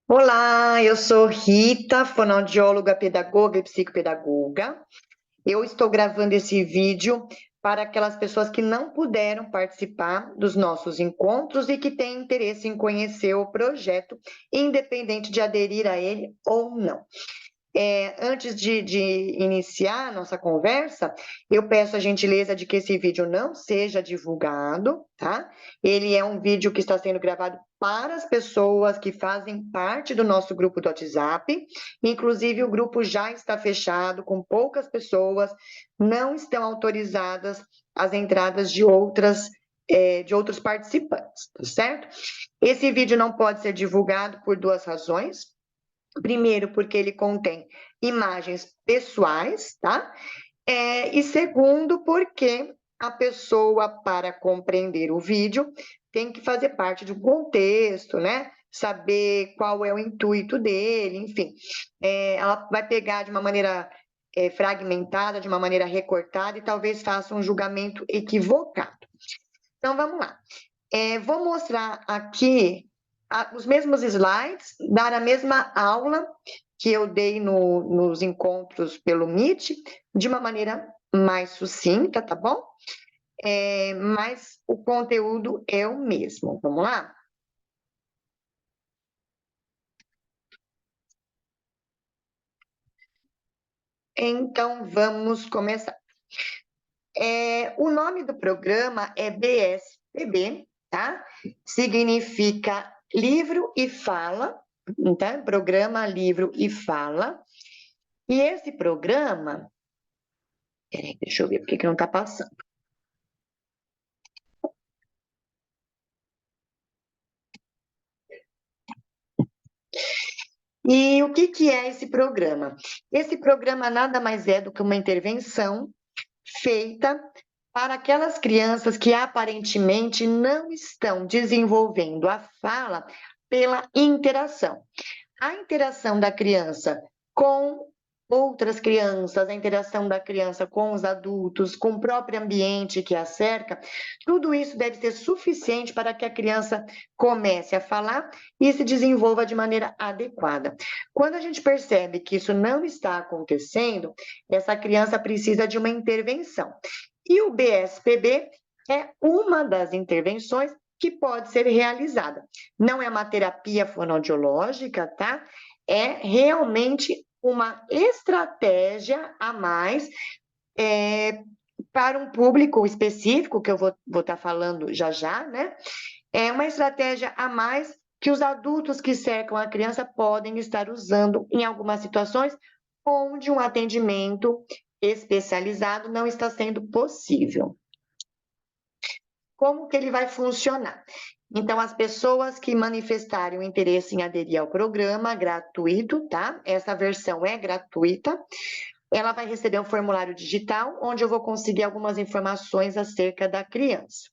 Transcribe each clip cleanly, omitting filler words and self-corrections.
Olá, eu sou Rita, fonoaudióloga, pedagoga e psicopedagoga. Eu estou gravando esse vídeo para aquelas pessoas que não puderam participar dos nossos encontros e que têm interesse em conhecer o projeto, independente de aderir a ele ou não. Antes de iniciar a nossa conversa, eu peço a gentileza de que esse vídeo não seja divulgado, tá? Ele é um vídeo que está sendo gravado para as pessoas que fazem parte do nosso grupo do WhatsApp. Inclusive, o grupo já está fechado, com poucas pessoas, não estão autorizadas as entradas de outros participantes, tá certo? Esse vídeo não pode ser divulgado por duas razões. Primeiro, porque ele contém imagens pessoais, tá? E segundo, porque a pessoa, para compreender o vídeo, tem que fazer parte de um contexto, né? Saber qual é o intuito dele, enfim. Ela vai pegar de uma maneira fragmentada, de uma maneira recortada, e talvez faça um julgamento equivocado. Então, vamos lá. Vou mostrar aqui os mesmos slides, dar a mesma aula que eu dei nos encontros pelo Meet, de uma maneira mais sucinta, tá bom? Mas o conteúdo é o mesmo. Vamos lá? Então, vamos começar. O nome do programa é BSPB, tá? Significa Livro e Fala, então, Programa Livro e Fala. E esse programa, peraí, deixa eu ver por que não está passando. E o que é esse programa? Esse programa nada mais é do que uma intervenção feita para aquelas crianças que aparentemente não estão desenvolvendo a fala pela interação. A interação da criança com outras crianças, a interação da criança com os adultos, com o próprio ambiente que a cerca, tudo isso deve ser suficiente para que a criança comece a falar e se desenvolva de maneira adequada. Quando a gente percebe que isso não está acontecendo, essa criança precisa de uma intervenção. E o BSPB é uma das intervenções que pode ser realizada. Não é uma terapia fonoaudiológica, tá? É realmente uma estratégia a mais para um público específico, que eu vou estar falando já já, né? É uma estratégia a mais que os adultos que cercam a criança podem estar usando em algumas situações onde um atendimento especializado não está sendo possível. Como que ele vai funcionar? Então, as pessoas que manifestarem o interesse em aderir ao programa gratuito, tá? Essa versão é gratuita. Ela vai receber um formulário digital, onde eu vou conseguir algumas informações acerca da criança.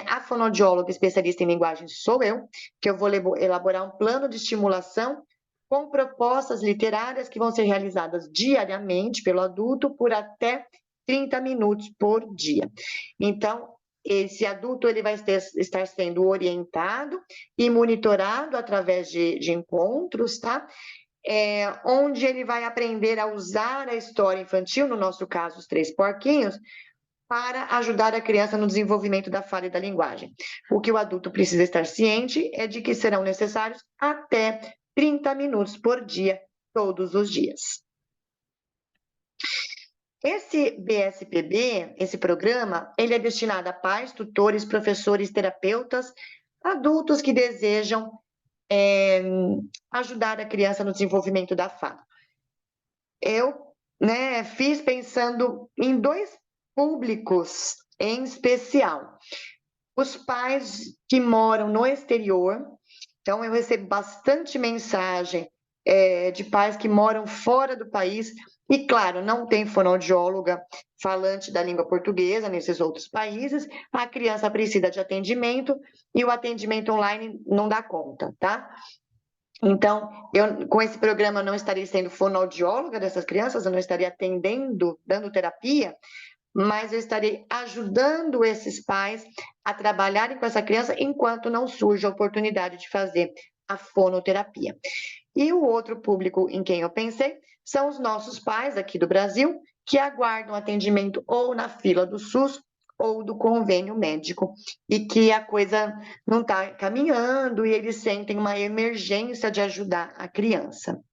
A fonoaudióloga especialista em linguagem sou eu, que eu vou elaborar um plano de estimulação com propostas literárias que vão ser realizadas diariamente pelo adulto por até 30 minutos por dia. Então, esse adulto ele vai estar sendo orientado e monitorado através de encontros, tá? Onde ele vai aprender a usar a história infantil, no nosso caso, os Três Porquinhos, para ajudar a criança no desenvolvimento da fala e da linguagem. O que o adulto precisa estar ciente é de que serão necessários até 30 minutos por dia, todos os dias. Esse BSPB, esse programa, ele é destinado a pais, tutores, professores, terapeutas, adultos que desejam ajudar a criança no desenvolvimento da fala. Eu, fiz pensando em dois públicos em especial. Os pais que moram no exterior, então eu recebo bastante mensagem de pais que moram fora do país, e claro, não tem fonoaudióloga falante da língua portuguesa nesses outros países, a criança precisa de atendimento e o atendimento online não dá conta, tá? Então, com esse programa, eu não estaria sendo fonoaudióloga dessas crianças, eu não estaria atendendo, dando terapia, mas eu estarei ajudando esses pais a trabalharem com essa criança enquanto não surge a oportunidade de fazer a fonoterapia. E o outro público em quem eu pensei são os nossos pais aqui do Brasil, que aguardam atendimento ou na fila do SUS ou do convênio médico, e que a coisa não está caminhando e eles sentem uma emergência de ajudar a criança.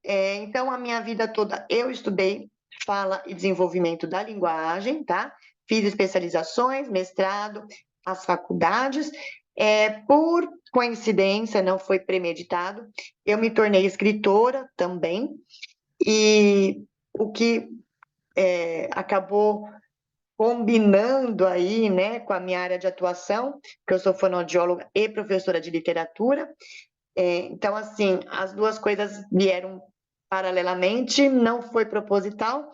Então, a minha vida toda eu estudei fala e desenvolvimento da linguagem, tá? Fiz especializações, mestrado, as faculdades. Por coincidência, não foi premeditado, eu me tornei escritora também, e o que acabou combinando aí, né, com a minha área de atuação, que eu sou fonoaudióloga e professora de literatura. Então, assim, as duas coisas vieram paralelamente, não foi proposital,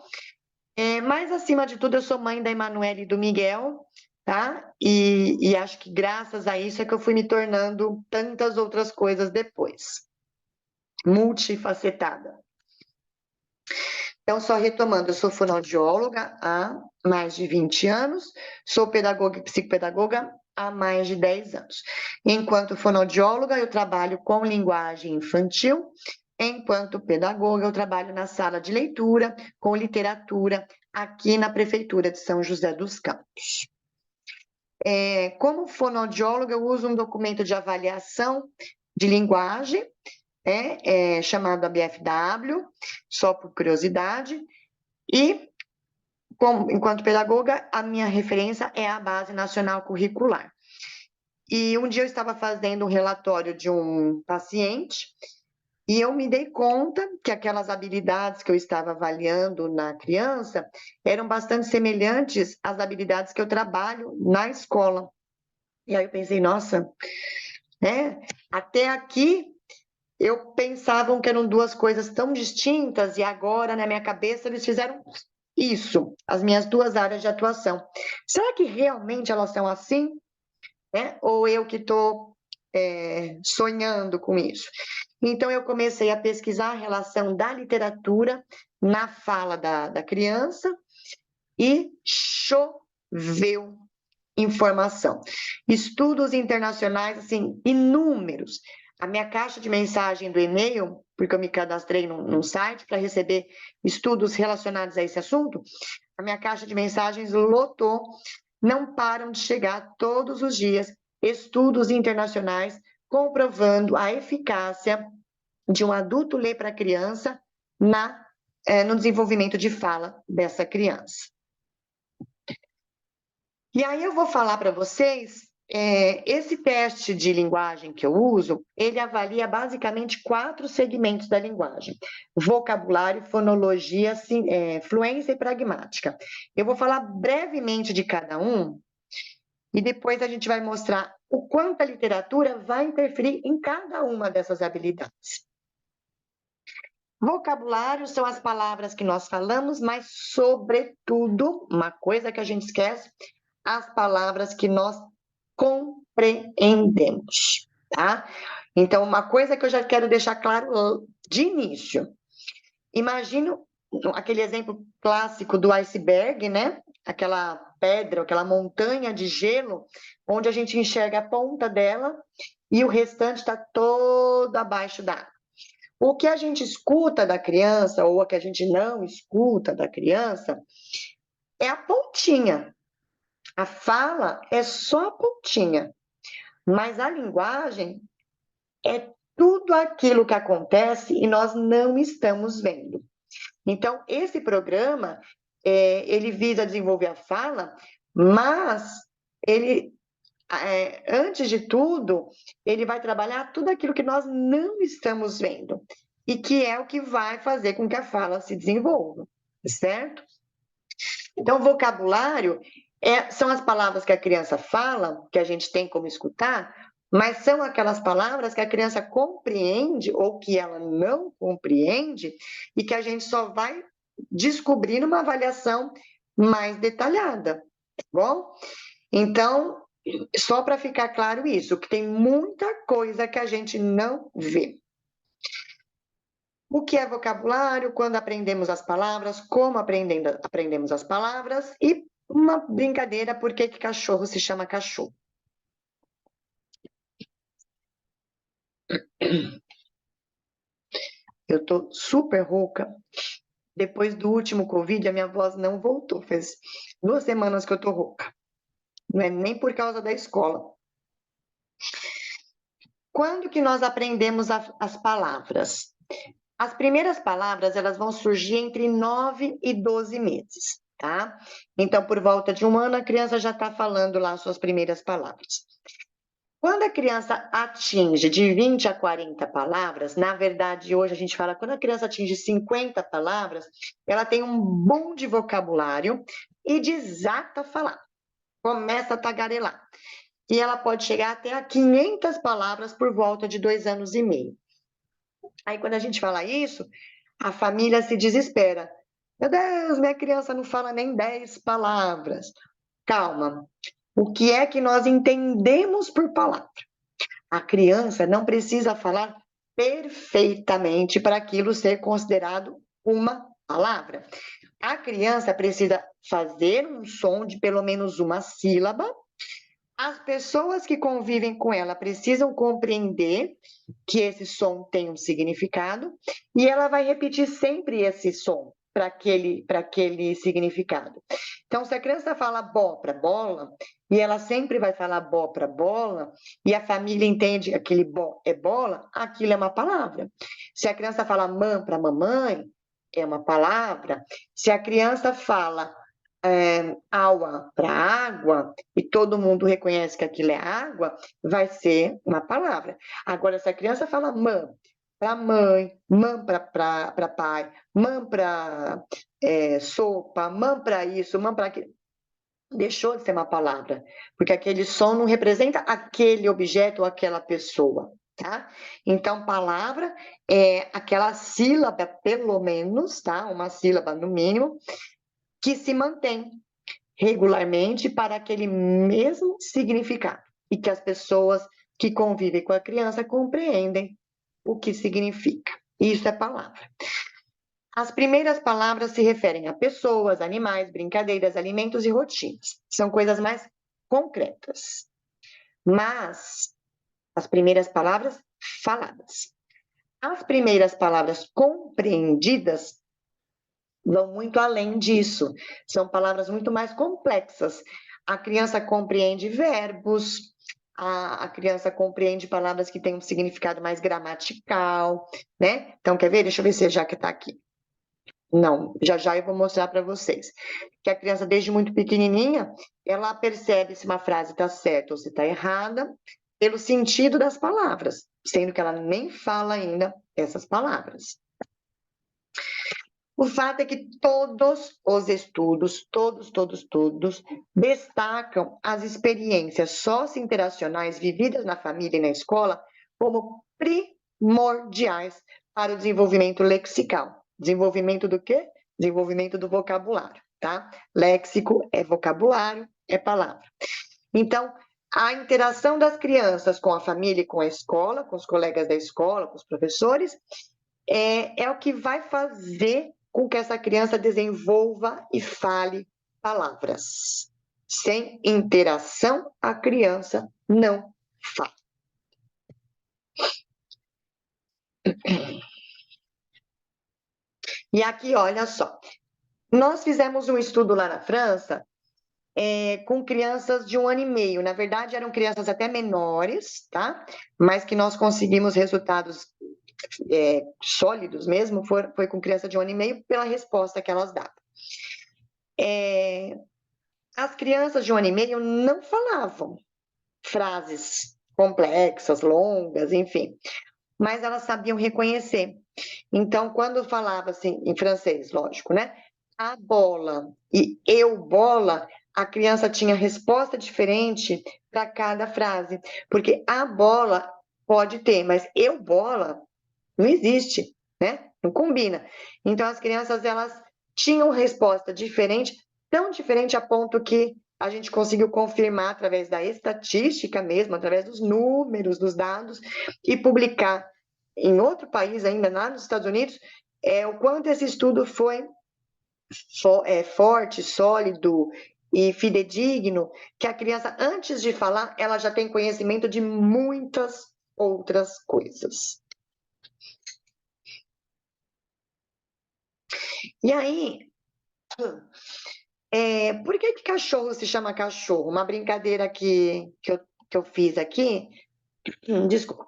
mas, acima de tudo, eu sou mãe da Emanuele e do Miguel, tá? E acho que graças a isso é que eu fui me tornando tantas outras coisas depois, multifacetada. Então, só retomando, eu sou fonoaudióloga há mais de 20 anos, sou pedagoga e psicopedagoga há mais de 10 anos. Enquanto fonoaudióloga, eu trabalho com linguagem infantil, enquanto pedagoga, eu trabalho na sala de leitura, com literatura, aqui na Prefeitura de São José dos Campos. Como fonoaudióloga, eu uso um documento de avaliação de linguagem, chamado ABFW, só por curiosidade, e, enquanto pedagoga, a minha referência é a Base Nacional Curricular. E um dia eu estava fazendo um relatório de um paciente e eu me dei conta que aquelas habilidades que eu estava avaliando na criança eram bastante semelhantes às habilidades que eu trabalho na escola. E aí eu pensei, nossa, até aqui eu pensavam que eram duas coisas tão distintas e agora, na minha cabeça, eles fizeram isso, as minhas duas áreas de atuação. Será que realmente elas são assim? Ou eu que estou sonhando com isso? Então, eu comecei a pesquisar a relação da literatura na fala da criança e choveu informação. Estudos internacionais, assim, inúmeros. A minha caixa de mensagem do e-mail, porque eu me cadastrei num site para receber estudos relacionados a esse assunto, a minha caixa de mensagens lotou, não param de chegar todos os dias estudos internacionais comprovando a eficácia de um adulto ler para a criança no desenvolvimento de fala dessa criança. E aí eu vou falar para vocês, esse teste de linguagem que eu uso, ele avalia basicamente 4 segmentos da linguagem: vocabulário, fonologia, fluência e pragmática. Eu vou falar brevemente de cada um, e depois a gente vai mostrar o quanto a literatura vai interferir em cada uma dessas habilidades. Vocabulário são as palavras que nós falamos, mas, sobretudo, uma coisa que a gente esquece, as palavras que nós compreendemos, tá? Então, uma coisa que eu já quero deixar claro de início. Imagina aquele exemplo clássico do iceberg, né? Aquela pedra, aquela montanha de gelo, onde a gente enxerga a ponta dela e o restante está todo abaixo d'água. O que a gente escuta da criança, ou o que a gente não escuta da criança, é a pontinha. A fala é só a pontinha, mas a linguagem é tudo aquilo que acontece e nós não estamos vendo. Então, esse programa, ele visa desenvolver a fala, mas ele, antes de tudo, ele vai trabalhar tudo aquilo que nós não estamos vendo, e que é o que vai fazer com que a fala se desenvolva, certo? Então, vocabulário são as palavras que a criança fala, que a gente tem como escutar, mas são aquelas palavras que a criança compreende ou que ela não compreende e que a gente só vai descobrir numa avaliação mais detalhada, tá bom? Então, só para ficar claro isso, que tem muita coisa que a gente não vê. O que é vocabulário, quando aprendemos as palavras, como aprendemos as palavras, e uma brincadeira, por que cachorro se chama cachorro. Eu tô super rouca. Depois do último Covid, a minha voz não voltou. Faz 2 semanas que eu tô rouca. Não é nem por causa da escola. Quando que nós aprendemos as palavras? As primeiras palavras, elas vão surgir entre 9 e 12 meses, tá? Então, por volta de 1 ano, a criança já está falando lá as suas primeiras palavras. Quando a criança atinge de 20 a 40 palavras, na verdade, hoje a gente fala, quando a criança atinge 50 palavras, ela tem um bom de vocabulário e desata a falar, começa a tagarelar. E ela pode chegar até a 500 palavras por volta de 2 anos e meio. Aí, quando a gente fala isso, a família se desespera. Meu Deus, minha criança não fala nem 10 palavras. Calma. O que é que nós entendemos por palavra? A criança não precisa falar perfeitamente para aquilo ser considerado uma palavra. A criança precisa fazer um som de pelo menos uma sílaba. As pessoas que convivem com ela precisam compreender que esse som tem um significado e ela vai repetir sempre esse som para aquele significado. Então, se a criança fala bó para bola, e ela sempre vai falar bó para bola, e a família entende que aquele bó é bola, aquilo é uma palavra. Se a criança fala mãe para mamãe, é uma palavra. Se a criança fala água para água, e todo mundo reconhece que aquilo é água, vai ser uma palavra. Agora, se a criança fala mãe para mãe, mãe para pai, mãe para sopa, mãe para isso, mãe para aquilo, deixou de ser uma palavra, porque aquele som não representa aquele objeto ou aquela pessoa. Tá? Então, palavra é aquela sílaba, pelo menos, tá? Uma sílaba no mínimo, que se mantém regularmente para aquele mesmo significado e que as pessoas que convivem com a criança compreendem o que significa. Isso é palavra. As primeiras palavras se referem a pessoas, animais, brincadeiras, alimentos e rotinas. São coisas mais concretas. Mas as primeiras palavras faladas. As primeiras palavras compreendidas vão muito além disso. São palavras muito mais complexas. A criança compreende verbos, a criança compreende palavras que têm um significado mais gramatical, né? Então, quer ver? Deixa eu ver se já que está aqui. Não, já já eu vou mostrar para vocês. Que a criança, desde muito pequenininha, ela percebe se uma frase está certa ou se está errada pelo sentido das palavras, sendo que ela nem fala ainda essas palavras. O fato é que todos os estudos, todos, destacam as experiências socio-interacionais vividas na família e na escola como primordiais para o desenvolvimento lexical. Desenvolvimento do quê? Desenvolvimento do vocabulário, tá? Léxico é vocabulário, é palavra. Então, a interação das crianças com a família e com a escola, com os colegas da escola, com os professores, é o que vai fazer com que essa criança desenvolva e fale palavras. Sem interação, a criança não fala. E aqui, olha só, nós fizemos um estudo lá na França com crianças de 1 ano e meio. Na verdade, eram crianças até menores, tá? Mas que nós conseguimos resultados sólidos mesmo, foi com criança de 1 ano e meio, pela resposta que elas davam. As crianças de 1 ano e meio não falavam frases complexas, longas, enfim, mas elas sabiam reconhecer. Então, quando falava assim, em francês, lógico, né? A bola e eu bola, a criança tinha resposta diferente para cada frase, porque a bola pode ter, mas eu bola não existe, né? Não combina. Então, as crianças, elas tinham resposta diferente, tão diferente a ponto que a gente conseguiu confirmar através da estatística mesmo, através dos números, dos dados, e publicar em outro país ainda, lá nos Estados Unidos, o quanto esse estudo foi forte, sólido e fidedigno, que a criança, antes de falar, ela já tem conhecimento de muitas outras coisas. E aí, por que que cachorro se chama cachorro? Uma brincadeira que eu fiz aqui, desculpa.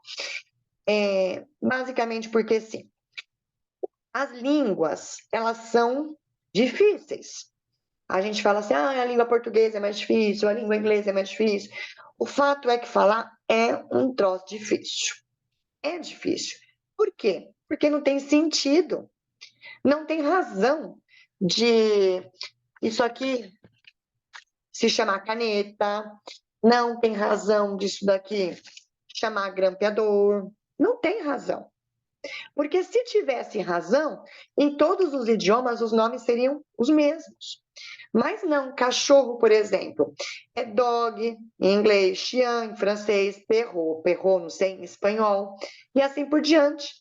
Basicamente porque, sim, as línguas, elas são difíceis. A gente fala assim, a língua portuguesa é mais difícil, a língua inglesa é mais difícil. O fato é que falar é um troço difícil. É difícil. Por quê? Porque não tem sentido, não tem razão de isso aqui se chamar caneta, não tem razão disso daqui chamar grampeador, não tem razão. Porque se tivesse razão, em todos os idiomas os nomes seriam os mesmos. Mas não, cachorro, por exemplo, é dog em inglês, chien em francês, perro, não sei, em espanhol, e assim por diante.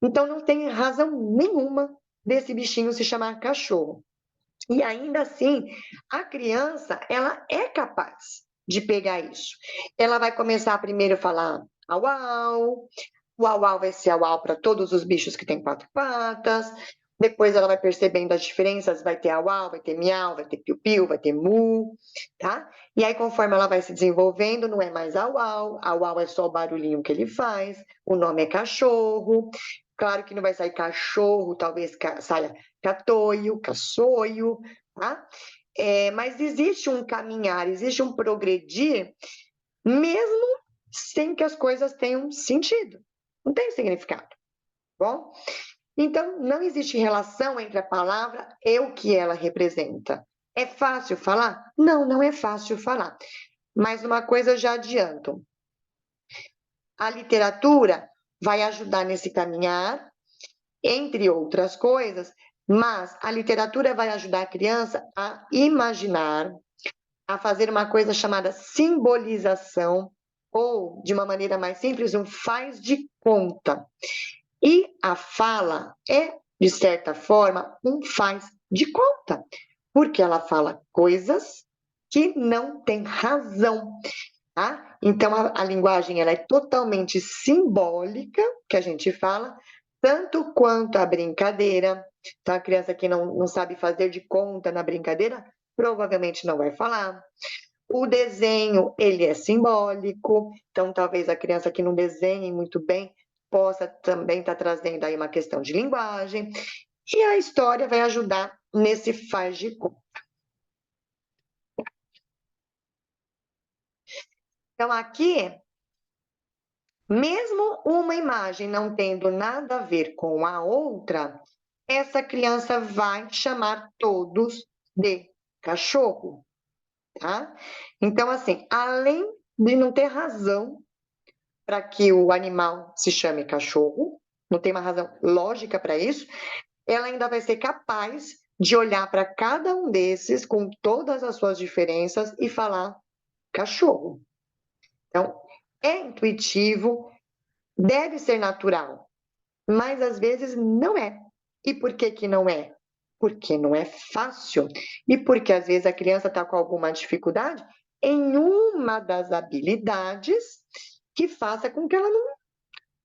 Então não tem razão nenhuma desse bichinho se chamar cachorro. E ainda assim, a criança, ela é capaz de pegar isso. Ela vai começar primeiro a falar au au, o au-au vai ser au-au para todos os bichos que têm quatro patas. Depois ela vai percebendo as diferenças, vai ter au-au, vai ter miau, vai ter piu-piu, vai ter mu, tá? E aí, conforme ela vai se desenvolvendo, não é mais au-au, au-au é só o barulhinho que ele faz, o nome é cachorro. Claro que não vai sair cachorro, talvez saia catoio, caçoio, tá? Mas existe um caminhar, existe um progredir, mesmo sem que as coisas tenham sentido. Não tem significado, bom? Então, não existe relação entre a palavra e o que ela representa. É fácil falar? Não, não é fácil falar. Mas uma coisa eu já adianto: a literatura vai ajudar nesse caminhar, entre outras coisas, mas a literatura vai ajudar a criança a imaginar, a fazer uma coisa chamada simbolização, ou, de uma maneira mais simples, um faz de conta. E a fala é, de certa forma, um faz de conta, porque ela fala coisas que não têm razão. Tá? Então, a linguagem ela é totalmente simbólica, que a gente fala, tanto quanto a brincadeira. Então, a criança que não sabe fazer de conta na brincadeira, provavelmente não vai falar. O desenho, ele é simbólico, então talvez a criança que não desenhe muito bem possa também estar trazendo aí uma questão de linguagem. E a história vai ajudar nesse faz de conta. Então, aqui, mesmo uma imagem não tendo nada a ver com a outra, essa criança vai chamar todos de cachorro, tá? Então, assim, além de não ter razão para que o animal se chame cachorro, não tem uma razão lógica para isso, ela ainda vai ser capaz de olhar para cada um desses com todas as suas diferenças e falar cachorro. Então, é intuitivo, deve ser natural, mas às vezes não é. E por que que não é? Porque não é fácil. E porque às vezes a criança está com alguma dificuldade em uma das habilidades que faça com que ela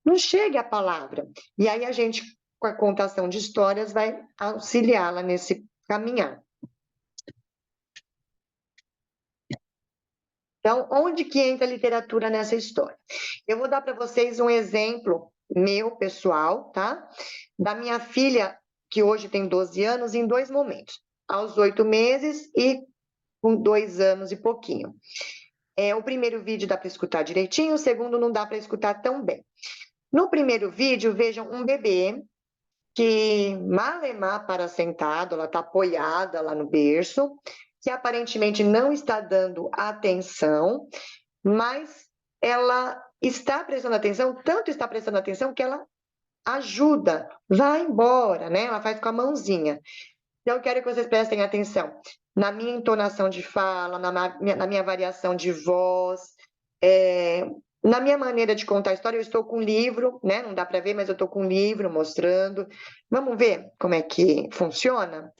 não chegue à palavra. E aí a gente, com a contação de histórias, vai auxiliá-la nesse caminhar. Então, onde que entra a literatura nessa história? Eu vou dar para vocês um exemplo meu, pessoal, tá? Da minha filha, que hoje tem 12 anos, em dois momentos. Aos 8 meses e com 2 anos e pouquinho. O primeiro vídeo dá para escutar direitinho, o segundo não dá para escutar tão bem. No primeiro vídeo, vejam um bebê que malemar para sentado, ela está apoiada lá no berço, que aparentemente não está dando atenção, mas ela está prestando atenção, tanto está prestando atenção que ela ajuda, vai embora, né? Ela faz com a mãozinha. Então, eu quero que vocês prestem atenção na minha entonação de fala, na minha variação de voz, é, na minha maneira de contar a história. Eu estou com um livro, né? Não dá para ver, mas eu estou com um livro mostrando. Vamos ver como é que funciona?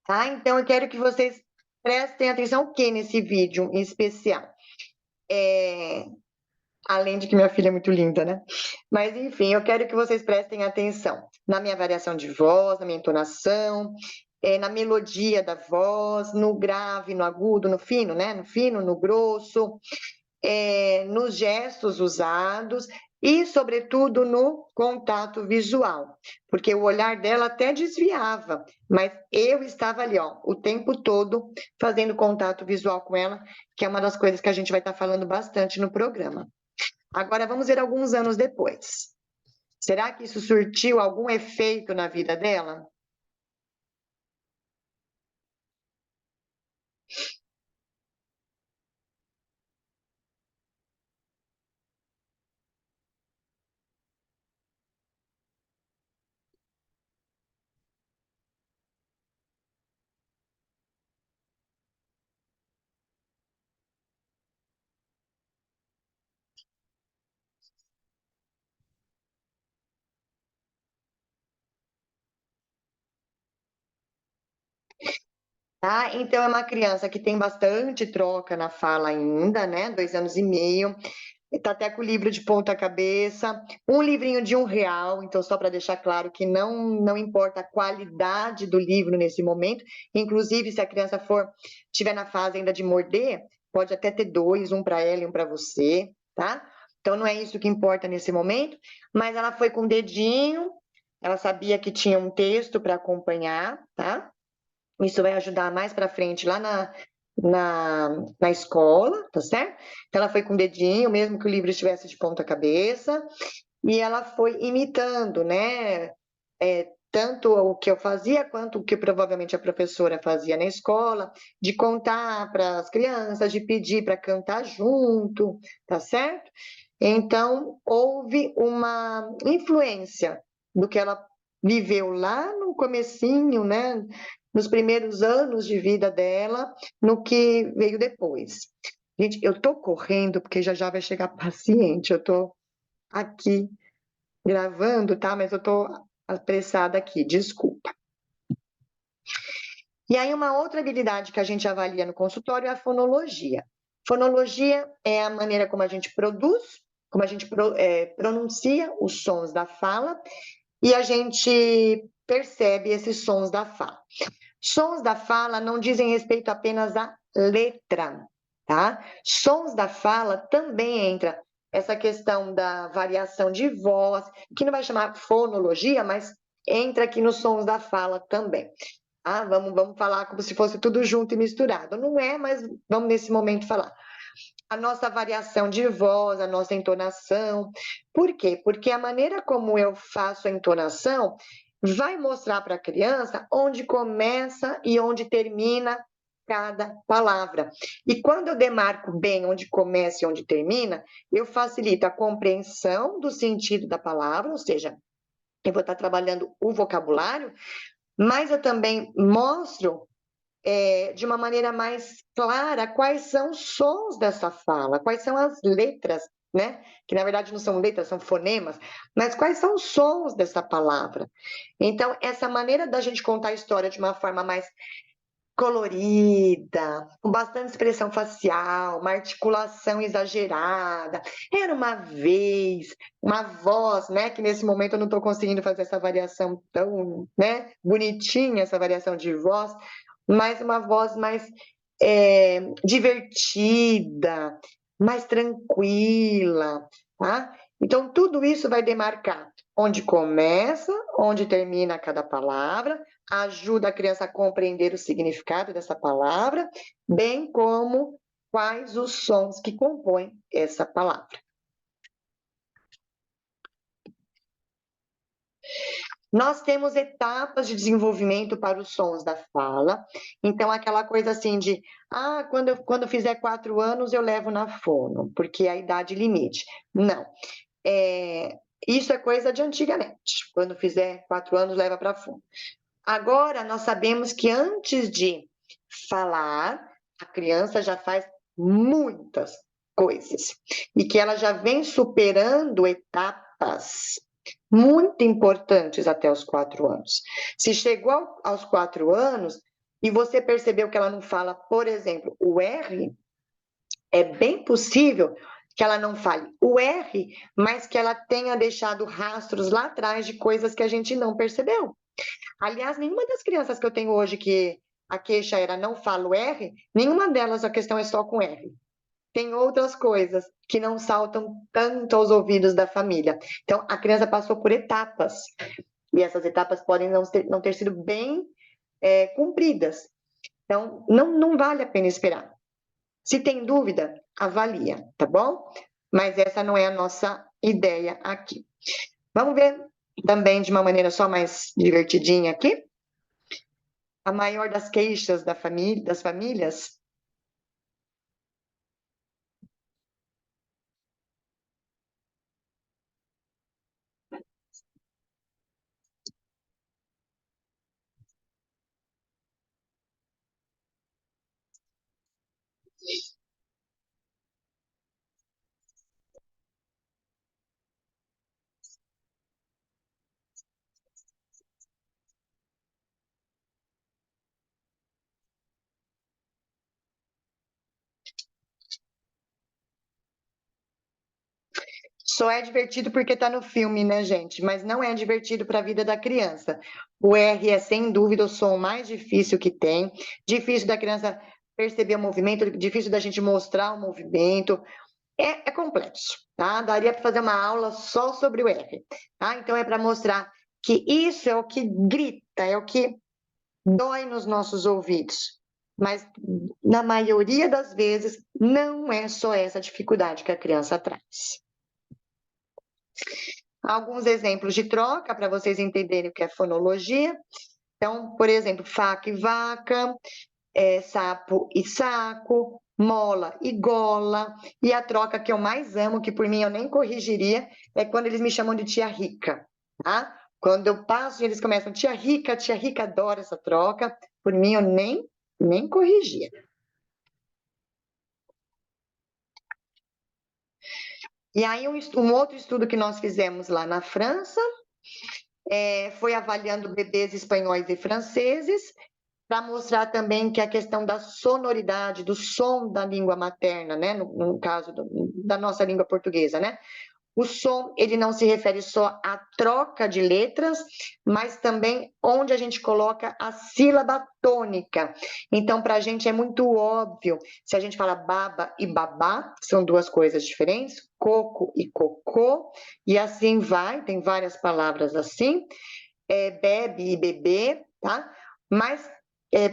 Tá? Então, eu quero que vocês prestem atenção o que nesse vídeo em especial? Além de que minha filha é muito linda, né? Mas, enfim, eu quero que vocês prestem atenção na minha variação de voz, na minha entonação, na melodia da voz, no grave, no agudo, no fino, né? No fino, no grosso, nos gestos usados e, sobretudo, no contato visual, porque o olhar dela até desviava, mas eu estava ali, ó, o tempo todo fazendo contato visual com ela, que é uma das coisas que a gente vai estar falando bastante no programa. Agora vamos ver alguns anos depois. Será que isso surtiu algum efeito na vida dela? Tá? Então, é uma criança que tem bastante troca na fala ainda, né? 2 anos e meio. Está até com o livro de ponta cabeça, um livrinho de R$ 1, então só para deixar claro que não importa a qualidade do livro nesse momento, inclusive se a criança estiver na fase ainda de morder, pode até ter dois, um para ela e um para você, tá? Então não é isso que importa nesse momento, mas ela foi com o dedinho, ela sabia que tinha um texto para acompanhar, tá? Isso vai ajudar mais para frente lá na escola, tá certo? Então, ela foi com o dedinho, mesmo que o livro estivesse de ponta cabeça, e ela foi imitando, né? Tanto o que eu fazia, quanto o que provavelmente a professora fazia na escola, de contar para as crianças, de pedir para cantar junto, tá certo? Então, houve uma influência do que ela viveu lá no comecinho, né? Nos primeiros anos de vida dela, no que veio depois. Gente, eu tô correndo porque já vai chegar paciente. Eu tô aqui gravando, tá? Mas eu tô apressada aqui, desculpa. E aí, uma outra habilidade que a gente avalia no consultório é a fonologia. Fonologia é a maneira como a gente produz, como a gente pronuncia os sons da fala e a gente percebe esses sons da fala. Sons da fala não dizem respeito apenas à letra, tá? Sons da fala também entra essa questão da variação de voz, que não vai chamar fonologia, mas entra aqui nos sons da fala também. Ah, vamos falar como se fosse tudo junto e misturado. Não é, mas vamos nesse momento falar. A nossa variação de voz, a nossa entonação. Por quê? Porque a maneira como eu faço a entonação vai mostrar para a criança onde começa e onde termina cada palavra. E quando eu demarco bem onde começa e onde termina, eu facilito a compreensão do sentido da palavra, ou seja, eu vou estar trabalhando o vocabulário, mas eu também mostro de uma maneira mais clara quais são os sons dessa fala, quais são as letras, né? Que na verdade não são letras, são fonemas, mas quais são os sons dessa palavra. Então, essa maneira da gente contar a história de uma forma mais colorida, com bastante expressão facial, uma articulação exagerada. Era uma vez, uma voz, né? Que nesse momento eu não estou conseguindo fazer essa variação tão, né? Bonitinha, essa variação de voz, mas uma voz mais divertida, mais tranquila, tá? Então, tudo isso vai demarcar onde começa, onde termina cada palavra, ajuda a criança a compreender o significado dessa palavra, bem como quais os sons que compõem essa palavra. Nós temos etapas de desenvolvimento para os sons da fala. Então, aquela coisa assim de, quando fizer 4 anos eu levo na fono, porque é a idade limite. Não. Isso é coisa de antigamente. Quando fizer 4 anos, leva para fundo. Agora, nós sabemos que antes de falar, a criança já faz muitas coisas e que ela já vem superando etapas muito importantes até os 4 anos. Se chegou aos 4 anos e você percebeu que ela não fala, por exemplo, o R, é bem possível que ela não fale o R, mas que ela tenha deixado rastros lá atrás de coisas que a gente não percebeu. Aliás, nenhuma das crianças que eu tenho hoje que a queixa era não falo R, nenhuma delas a questão é só com R. Tem outras coisas que não saltam tanto aos ouvidos da família. Então, a criança passou por etapas, e essas etapas podem não ter sido bem cumpridas. Então, não vale a pena esperar. Se tem dúvida, avalia, tá bom? Mas essa não é a nossa ideia aqui. Vamos ver também de uma maneira só mais divertidinha aqui. A maior das queixas das famílias. Só é divertido porque está no filme, né, gente? Mas não é divertido para a vida da criança. O R é, sem dúvida, o som mais difícil que tem. Difícil da criança perceber o movimento, difícil da gente mostrar o movimento. É complexo, tá? Daria para fazer uma aula só sobre o R, tá? Então é para mostrar que isso é o que grita, é o que dói nos nossos ouvidos. Mas, na maioria das vezes, não é só essa dificuldade que a criança traz. Alguns exemplos de troca para vocês entenderem o que é fonologia. Então, por exemplo, faca e vaca, sapo e saco, mola e gola. E a troca que eu mais amo, que por mim eu nem corrigiria, é quando eles me chamam de tia Rica, tá? Quando eu passo e eles começam, tia Rica adora essa troca. Por mim eu nem corrigia. E aí um outro estudo que nós fizemos lá na França foi avaliando bebês espanhóis e franceses, para mostrar também que a questão da sonoridade, do som da língua materna, né, no caso da nossa língua portuguesa, né, o som, ele não se refere só à troca de letras, mas também onde a gente coloca a sílaba tônica. Então, para a gente é muito óbvio, se a gente fala baba e babá, são duas coisas diferentes, coco e cocô, e assim vai, tem várias palavras assim, bebe e bebê, tá? Mas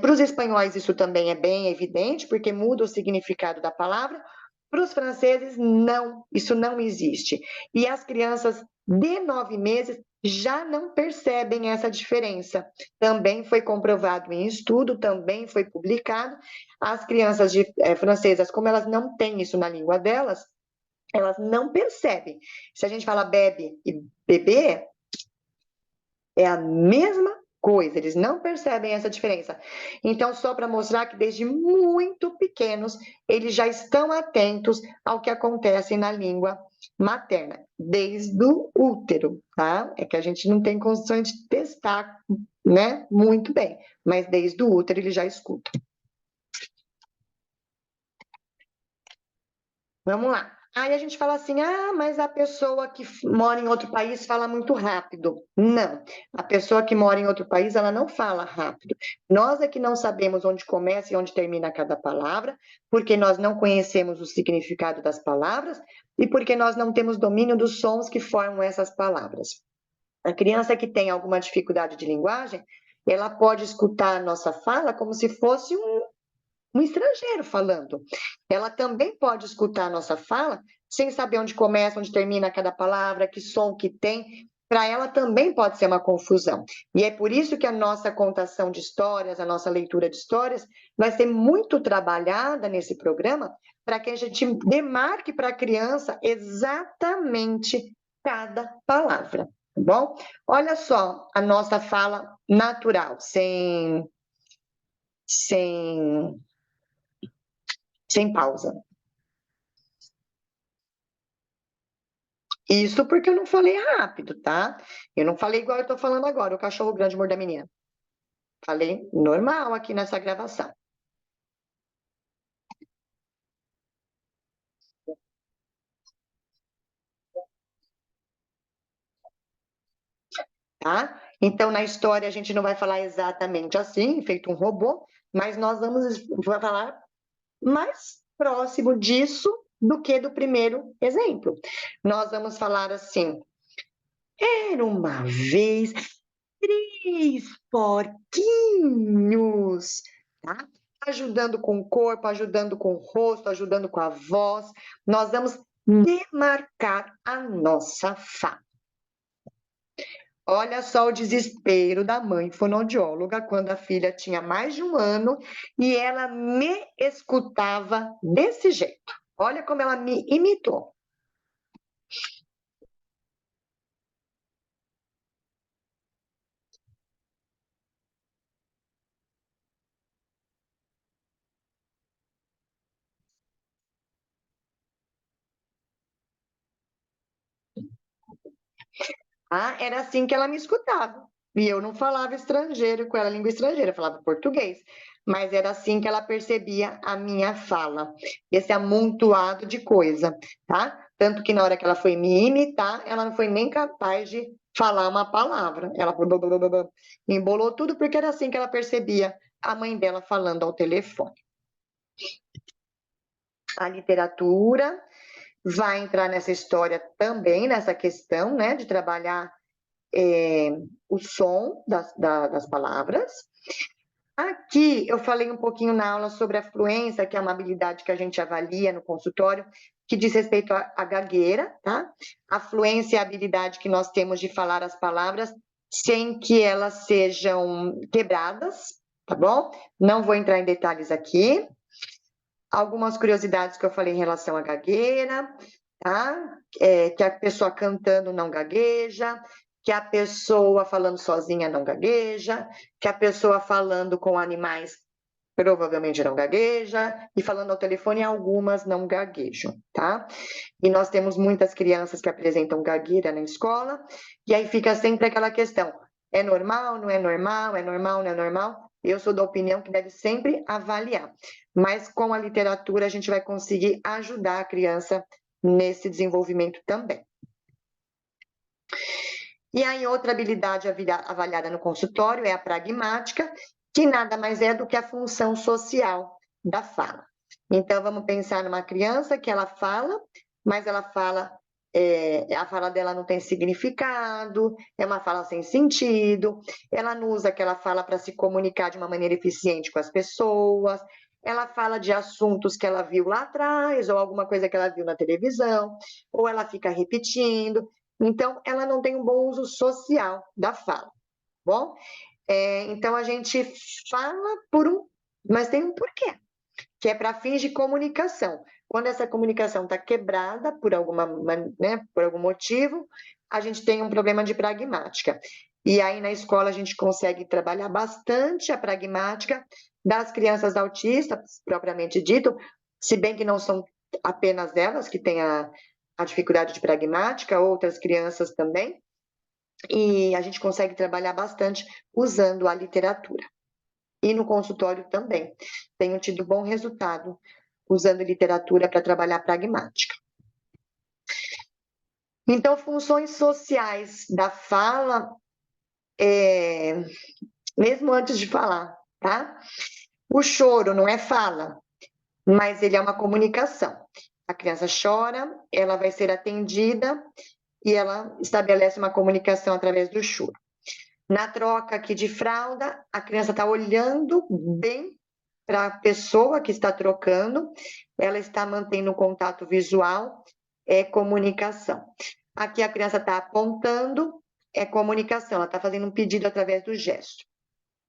para os espanhóis isso também é bem evidente, porque muda o significado da palavra. Para os franceses, não, isso não existe. E as crianças de 9 meses já não percebem essa diferença. Também foi comprovado em estudo, também foi publicado. As crianças francesas, como elas não têm isso na língua delas, elas não percebem. Se a gente fala bebe e bebê, é a mesma coisa, eles não percebem essa diferença. Então, só para mostrar que desde muito pequenos, eles já estão atentos ao que acontece na língua materna, desde o útero, tá? É que a gente não tem condições de testar, né, muito bem, mas desde o útero eles já escutam. Vamos lá. Aí a gente fala assim, mas a pessoa que mora em outro país fala muito rápido. Não, a pessoa que mora em outro país, ela não fala rápido. Nós é que não sabemos onde começa e onde termina cada palavra, porque nós não conhecemos o significado das palavras e porque nós não temos domínio dos sons que formam essas palavras. A criança que tem alguma dificuldade de linguagem, ela pode escutar a nossa fala como se fosse um estrangeiro falando. Ela também pode escutar a nossa fala sem saber onde começa, onde termina cada palavra, que som que tem. para ela também pode ser uma confusão. E é por isso que a nossa contação de histórias, a nossa leitura de histórias, vai ser muito trabalhada nesse programa, para que a gente demarque para a criança exatamente cada palavra, tá bom? Olha só a nossa fala natural, sem, sem pausa. Isso porque eu não falei rápido, tá? Eu não falei igual eu tô falando agora, o cachorro grande morde a menina. Falei normal aqui nessa gravação. Tá? Então, na história, a gente não vai falar exatamente assim, feito um robô, mas nós vamos falar mais próximo disso do que do primeiro exemplo. Nós vamos falar assim: era uma vez três porquinhos, tá? Ajudando com o corpo, ajudando com o rosto, ajudando com a voz. Nós vamos demarcar a nossa fala. Olha só o desespero da mãe fonoaudióloga quando a filha tinha mais de um ano e ela me escutava desse jeito. Olha como ela me imitou. Ah, era assim que ela me escutava. E eu não falava estrangeiro com ela, língua estrangeira, eu falava português. Mas era assim que ela percebia a minha fala, esse amontoado de coisa, tá? Tanto que na hora que ela foi me imitar, ela não foi nem capaz de falar uma palavra. Ela embolou tudo porque era assim que ela percebia a mãe dela falando ao telefone. A literatura vai entrar nessa história também, nessa questão, né, de trabalhar o som das palavras. Aqui eu falei um pouquinho na aula sobre a fluência, que é uma habilidade que a gente avalia no consultório, que diz respeito à gagueira, tá? A fluência é a habilidade que nós temos de falar as palavras sem que elas sejam quebradas, tá bom? Não vou entrar em detalhes aqui. Algumas curiosidades que eu falei em relação à gagueira, tá? Que a pessoa cantando não gagueja, que a pessoa falando sozinha não gagueja, que a pessoa falando com animais provavelmente não gagueja, e falando ao telefone, algumas não gaguejam, tá? E nós temos muitas crianças que apresentam gagueira na escola, e aí fica sempre aquela questão: é normal, não é normal, é normal, não é normal? Eu sou da opinião que deve sempre avaliar, mas com a literatura a gente vai conseguir ajudar a criança nesse desenvolvimento também. E aí, outra habilidade avaliada no consultório é a pragmática, que nada mais é do que a função social da fala. Então, vamos pensar numa criança que ela fala, mas ela fala, a fala dela não tem significado, é uma fala sem sentido, ela não usa aquela fala para se comunicar de uma maneira eficiente com as pessoas, ela fala de assuntos que ela viu lá atrás, ou alguma coisa que ela viu na televisão, ou ela fica repetindo. Então, ela não tem um bom uso social da fala, bom? Então, a gente fala mas tem um porquê, que é para fins de comunicação. Quando essa comunicação está quebrada por algum motivo, a gente tem um problema de pragmática. E aí, na escola, a gente consegue trabalhar bastante a pragmática das crianças autistas, propriamente dito, se bem que não são apenas elas que têm a dificuldade de pragmática, outras crianças também, e a gente consegue trabalhar bastante usando a literatura. E no consultório também. Tenho tido bom resultado usando literatura para trabalhar pragmática. Então, funções sociais da fala, mesmo antes de falar, tá? O choro não é fala, mas ele é uma comunicação. A criança chora, ela vai ser atendida e ela estabelece uma comunicação através do choro. Na troca aqui de fralda, a criança está olhando bem para a pessoa que está trocando, ela está mantendo um contato visual, é comunicação. Aqui a criança está apontando, é comunicação, ela está fazendo um pedido através do gesto.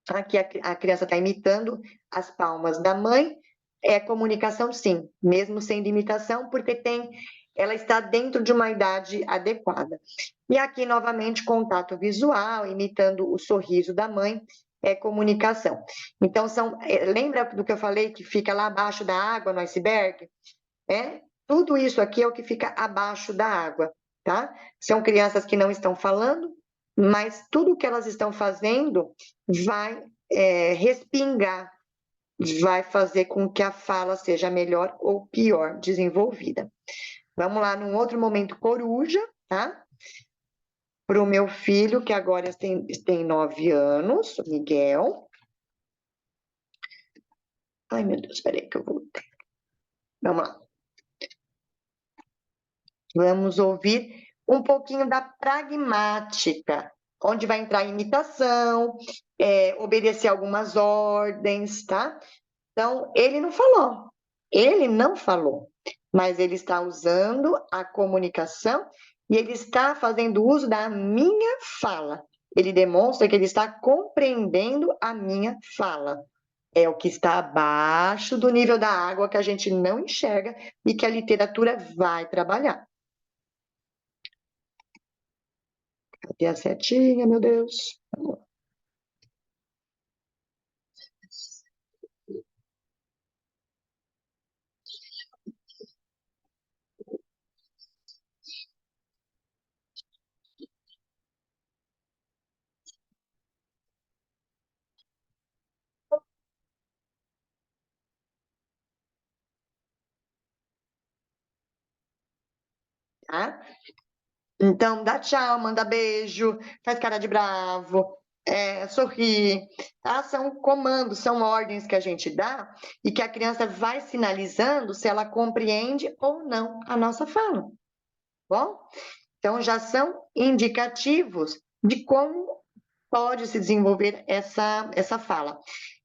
Aqui a criança está imitando as palmas da mãe, é comunicação sim, mesmo sendo imitação, porque ela está dentro de uma idade adequada. E aqui, novamente, contato visual, imitando o sorriso da mãe, é comunicação. Então, lembra do que eu falei, que fica lá abaixo da água, no iceberg? Tudo isso aqui é o que fica abaixo da água, tá? São crianças que não estão falando, mas tudo que elas estão fazendo vai respingar, vai fazer com que a fala seja melhor ou pior desenvolvida. Vamos lá, num outro momento coruja, tá? Para o meu filho, que agora tem 9 anos, Miguel. Ai, meu Deus, peraí que eu voltei. Vamos lá. Vamos ouvir um pouquinho da pragmática, onde vai entrar imitação, obedecer algumas ordens, tá? Então, ele não falou, mas ele está usando a comunicação e ele está fazendo uso da minha fala. Ele demonstra que ele está compreendendo a minha fala. É o que está abaixo do nível da água que a gente não enxerga e que a literatura vai trabalhar. Cadê a setinha, meu Deus? Tá? Então, dá tchau, manda beijo, faz cara de bravo, sorri, tá? São comandos, são ordens que a gente dá e que a criança vai sinalizando se ela compreende ou não a nossa fala, bom? Então, já são indicativos de como pode se desenvolver essa fala.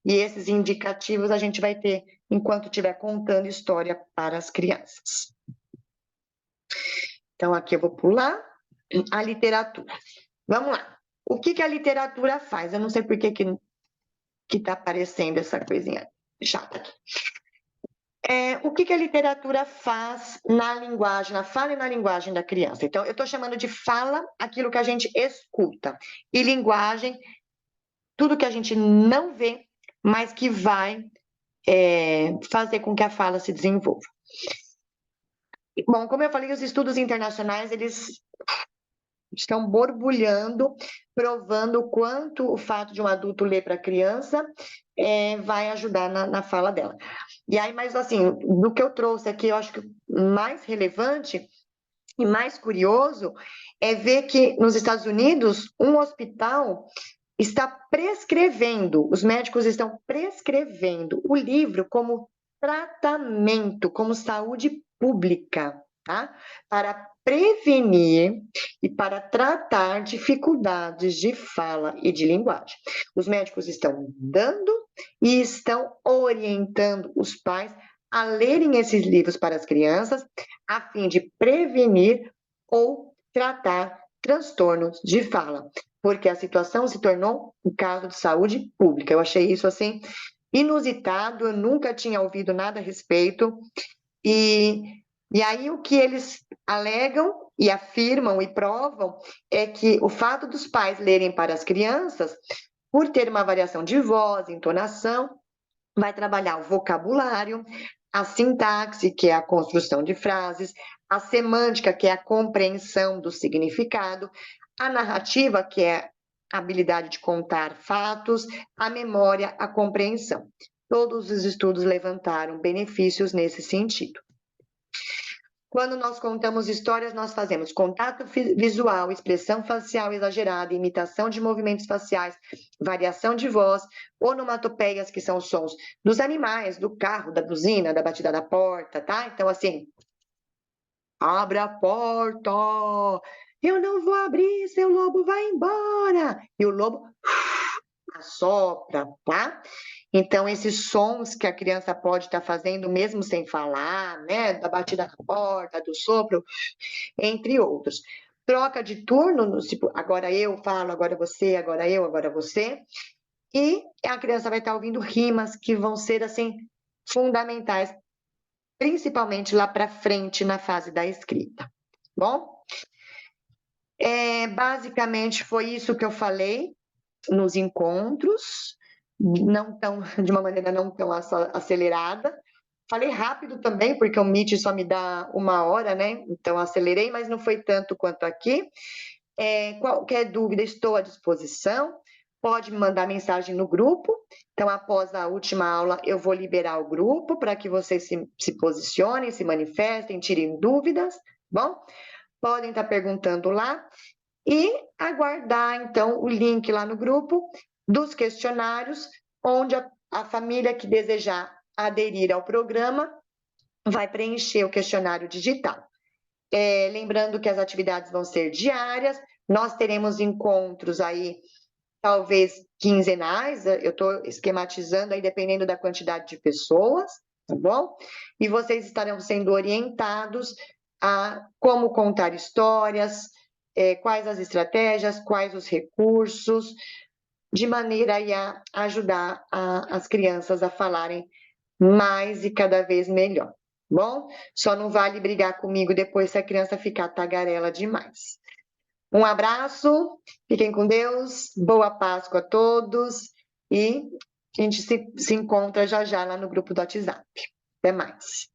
E esses indicativos a gente vai ter enquanto estiver contando história para as crianças. Então, aqui eu vou pular a literatura. Vamos lá. O que a literatura faz? Eu não sei por que está aparecendo essa coisinha chata aqui. O que a literatura faz na linguagem, na fala e na linguagem da criança? Então, eu estou chamando de fala aquilo que a gente escuta, e linguagem, tudo que a gente não vê, mas que vai fazer com que a fala se desenvolva. Bom, como eu falei, os estudos internacionais, eles estão borbulhando, provando o quanto o fato de um adulto ler para a criança vai ajudar na fala dela. E aí, mas assim, do que eu trouxe aqui, eu acho que o mais relevante e mais curioso é ver que nos Estados Unidos, um hospital está prescrevendo, os médicos estão prescrevendo o livro como tratamento, como saúde pública, tá? Para prevenir e para tratar dificuldades de fala e de linguagem. Os médicos estão dando e estão orientando os pais a lerem esses livros para as crianças, a fim de prevenir ou tratar transtornos de fala, porque a situação se tornou um caso de saúde pública. Eu achei isso assim inusitado, eu nunca tinha ouvido nada a respeito. E aí o que eles alegam e afirmam e provam é que o fato dos pais lerem para as crianças, por ter uma variação de voz, entonação, vai trabalhar o vocabulário, a sintaxe, que é a construção de frases, a semântica, que é a compreensão do significado, a narrativa, que é a habilidade de contar fatos, a memória, a compreensão. Todos os estudos levantaram benefícios nesse sentido. Quando nós contamos histórias, nós fazemos contato visual, expressão facial exagerada, imitação de movimentos faciais, variação de voz, onomatopeias, que são sons dos animais, do carro, da buzina, da batida da porta, tá? Então, assim, abre a porta, eu não vou abrir, seu lobo vai embora. E o lobo assopra, tá? Então, esses sons que a criança pode estar fazendo, mesmo sem falar, né? Da batida na porta, do sopro, entre outros. troca de turno, tipo, agora eu falo, agora você, agora eu, agora você. E a criança vai estar ouvindo rimas que vão ser, assim, fundamentais, principalmente lá para frente na fase da escrita. Bom? Basicamente foi isso que eu falei nos encontros, não tão, de uma maneira não tão acelerada. Falei rápido também, porque o Meet só me dá 1 hora, né? Então acelerei, mas não foi tanto quanto aqui. Qualquer dúvida, estou à disposição. Pode me mandar mensagem no grupo. Então, após a última aula, eu vou liberar o grupo para que vocês se posicionem, se manifestem, tirem dúvidas, bom? Podem estar perguntando lá e aguardar, então, o link lá no grupo dos questionários, onde a família que desejar aderir ao programa vai preencher o questionário digital. Lembrando que as atividades vão ser diárias, nós teremos encontros aí, talvez quinzenais, eu estou esquematizando aí, dependendo da quantidade de pessoas, tá bom? E vocês estarão sendo orientados a como contar histórias, quais as estratégias, quais os recursos, de maneira a ajudar as crianças a falarem mais e cada vez melhor. Bom, só não vale brigar comigo depois se a criança ficar tagarela demais. Um abraço, fiquem com Deus, boa Páscoa a todos e a gente se encontra já já lá no grupo do WhatsApp. Até mais.